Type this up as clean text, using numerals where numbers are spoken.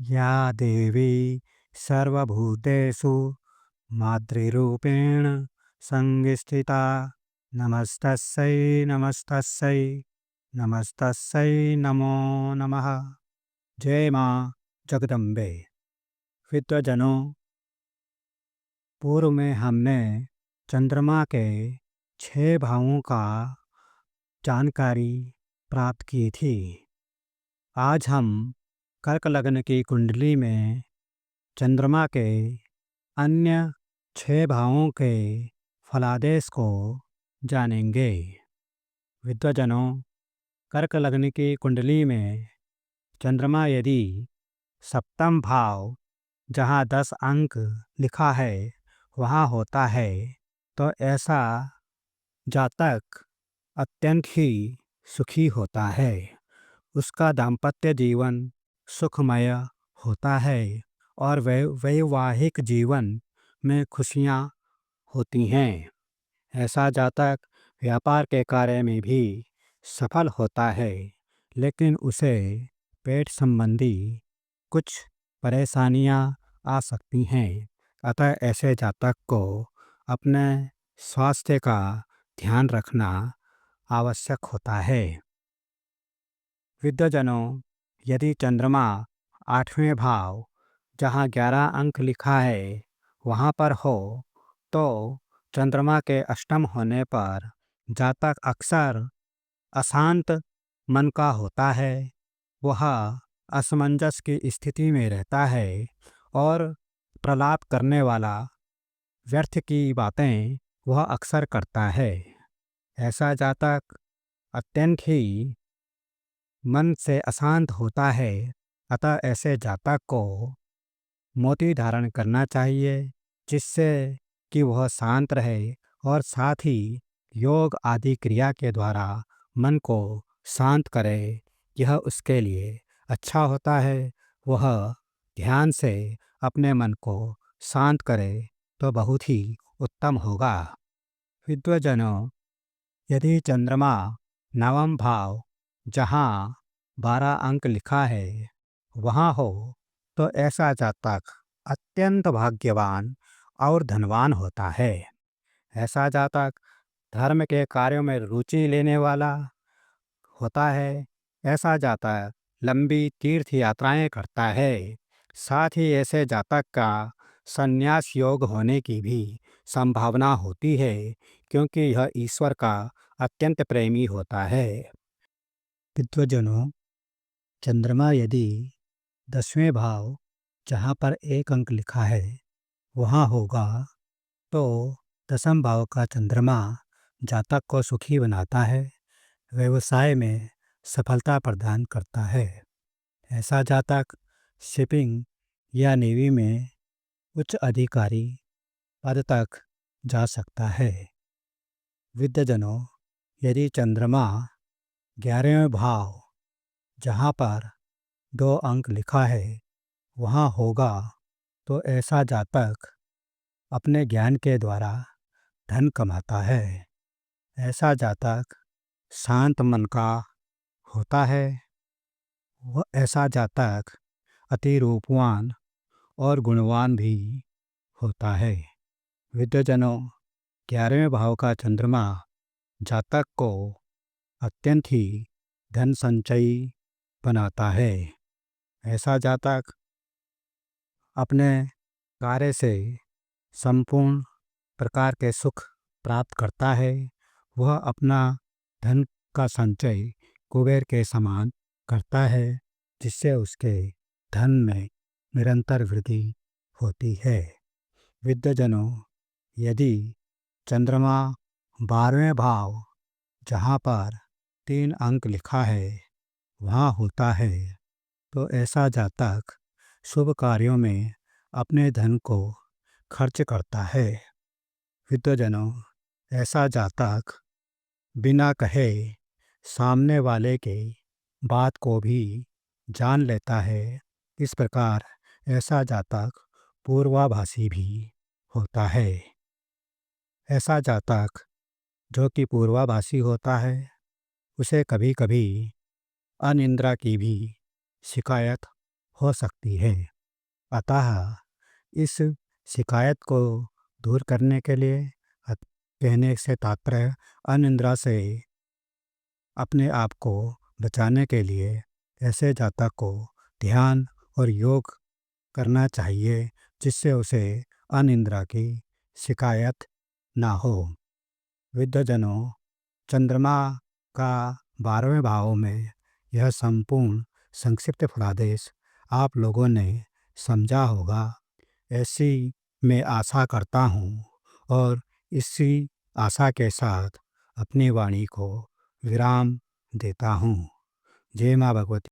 या देवी सर्वभूतेषु मातृरूपेण संस्थिता नमस्तस्यै नमस्तस्यै नमस्तस्यै नमो नमः। जय माँ जगदम्बे। विद्वजनों, पूर्व में हमने चंद्रमा के 6 भावों का जानकारी प्राप्त की थी। आज हम कर्क लग्न की कुंडली में चंद्रमा के अन्य 6 भावों के फलादेश को जानेंगे। विद्वजनों, कर्क लग्न की कुंडली में चंद्रमा यदि सप्तम भाव जहाँ 10 अंक लिखा है वहाँ होता है तो ऐसा जातक अत्यंत ही सुखी होता है। उसका दाम्पत्य जीवन सुखमय होता है और वैवाहिक जीवन में खुशियाँ होती हैं। ऐसा जातक व्यापार के कार्य में भी सफल होता है, लेकिन उसे पेट संबंधी कुछ परेशानियाँ आ सकती हैं। अतः ऐसे जातक को अपने स्वास्थ्य का ध्यान रखना आवश्यक होता है। विद्वजनों, यदि चंद्रमा 8वें भाव जहाँ 11 अंक लिखा है वहाँ पर हो तो चंद्रमा के अष्टम होने पर जातक अक्सर अशांत मन का होता है। वह असमंजस की स्थिति में रहता है और प्रलाप करने वाला व्यर्थ की बातें वह अक्सर करता है। ऐसा जातक अत्यंत ही मन से अशांत होता है। अतः ऐसे जातक को मोती धारण करना चाहिए जिससे कि वह शांत रहे और साथ ही योग आदि क्रिया के द्वारा मन को शांत करे। यह उसके लिए अच्छा होता है। वह ध्यान से अपने मन को शांत करे तो बहुत ही उत्तम होगा। विद्वजनों, यदि चंद्रमा 9वां भाव जहाँ 12 अंक लिखा है वहाँ हो तो ऐसा जातक अत्यंत भाग्यवान और धनवान होता है। ऐसा जातक धर्म के कार्यों में रुचि लेने वाला होता है। ऐसा जातक लंबी तीर्थ यात्राएं करता है। साथ ही ऐसे जातक का संन्यास योग होने की भी संभावना होती है, क्योंकि यह ईश्वर का अत्यंत प्रेमी होता है। विद्वजनों, चंद्रमा यदि 10वें भाव जहाँ पर 1 अंक लिखा है वहाँ होगा तो 10म भाव का चंद्रमा जातक को सुखी बनाता है, व्यवसाय में सफलता प्रदान करता है। ऐसा जातक शिपिंग या नेवी में उच्च अधिकारी पद तक जा सकता है। विद्वजनों, यदि चंद्रमा 11वें भाव जहाँ पर 2 अंक लिखा है वहाँ होगा तो ऐसा जातक अपने ज्ञान के द्वारा धन कमाता है। ऐसा जातक शांत मन का होता है। वह ऐसा जातक अति रूपवान और गुणवान भी होता है। विद्वजनों, 11वें भाव का चंद्रमा जातक को अत्यंत ही धन संचयी बनाता है। ऐसा जातक अपने कार्य से संपूर्ण प्रकार के सुख प्राप्त करता है। वह अपना धन का संचय कुबेर के समान करता है, जिससे उसके धन में निरंतर वृद्धि होती है। विद्वजनों, यदि चंद्रमा 12वें भाव जहाँ पर 3 अंक लिखा है वहाँ होता है तो ऐसा जातक शुभ कार्यों में अपने धन को खर्च करता है। विद्वजनों, ऐसा जातक बिना कहे सामने वाले के बात को भी जान लेता है। इस प्रकार ऐसा जातक पूर्वाभासी भी होता है। ऐसा जातक जो कि पूर्वाभासी होता है उसे कभी कभी अनिद्रा की भी शिकायत हो सकती है। अतः इस शिकायत को दूर करने के लिए कहने से तात्पर्य अनिद्रा से अपने आप को बचाने के लिए ऐसे जातक को ध्यान और योग करना चाहिए जिससे उसे अनिद्रा की शिकायत ना हो। विद्वजनों, चंद्रमा का 12वें भाव में यह संपूर्ण संक्षिप्त फलादेश आप लोगों ने समझा होगा, ऐसी मैं आशा करता हूँ और इसी आशा के साथ अपनी वाणी को विराम देता हूँ। जय माँ भगवती।